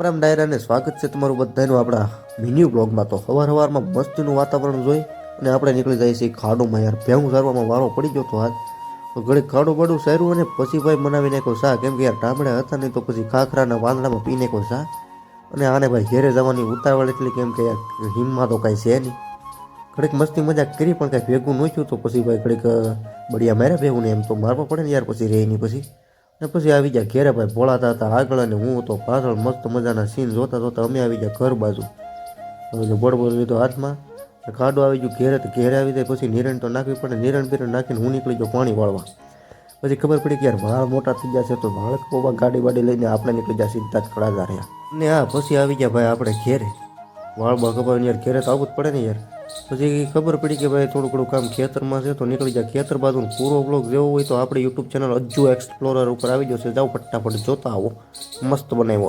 રામ ડાયરાને સ્વાગત છે તમારું બધાનું આપણા મિની બ્લોગમાં। તો સવારમાં મસ્તીનું વાતાવરણ જોઈ અને આપણે નીકળી જઈએ છીએ ખાડોમાં। યાર ભેહું સારવામાં વારો પડી ગયો તો આજ તો ઘડીક ખાડું બાડું સાર્યું અને પછી ભાઈ બનાવી નાખ્યો શા, કેમ કે યાર ટામડા હતા નહીં તો પછી ખાખરાના વાંદડામાં પી નાખ્યો શા। અને આને ભાઈ ઘેરે જવાની ઉતાવળ એટલી, કેમ કે યાર હિમમાં તો કાંઈ છે નહીં। ઘડીક મસ્તી મજાક કરી પણ કાંઈ ભેગું ન થયું તો પછી ભાઈ ઘડીક બળિયા માર્યા ભેગું ને એમ તો મારવા પડે ને યાર, પછી રહે નહીં પછી ને પછી આવી ગયા ઘેરે। ભાઈ ભોળાતા હતા આગળ અને હું તો પાછળ, મસ્ત મજાના સીન જોતા જોતા અમે આવી ગયા ઘર બાજુ। હવે બળબડ લીધો હાથમાં, ખાડો આવી ગયો ઘેરે તો ઘેરે આવી જાય પછી નિરણ તો નાખવી પડે। નિરણ બિરણ નાખીને હું નીકળી ગયો પાણી વાળવા। પછી ખબર પડી કે યાર વાળ મોટા થઈ ગયા છે તો વાળ કોવા ગાડી બાડી લઈને આપણે નીકળી ગયા સીધા જ કડાજા રહ્યા ને। હા પછી આવી ગયા ભાઈ આપણે ઘેરે, વાળમાં ખબર યાર ઘેરે તો આવવું જ પડે ને યાર। પછી ખબર પડી કે ભાઈ થોડું ઘણું કામ ખેતરમાં છે તો નીકળી જાય ખેતર બાજુ। પૂરો બ્લોગ જેવો હોય તો આપણે યુટ્યુબ ચેનલ અજ્જુ એક્સપ્લોરર ઉપર આવી જશે, જાઓ ફટાફટ જોતા આવો, મસ્ત બનાવ્યો।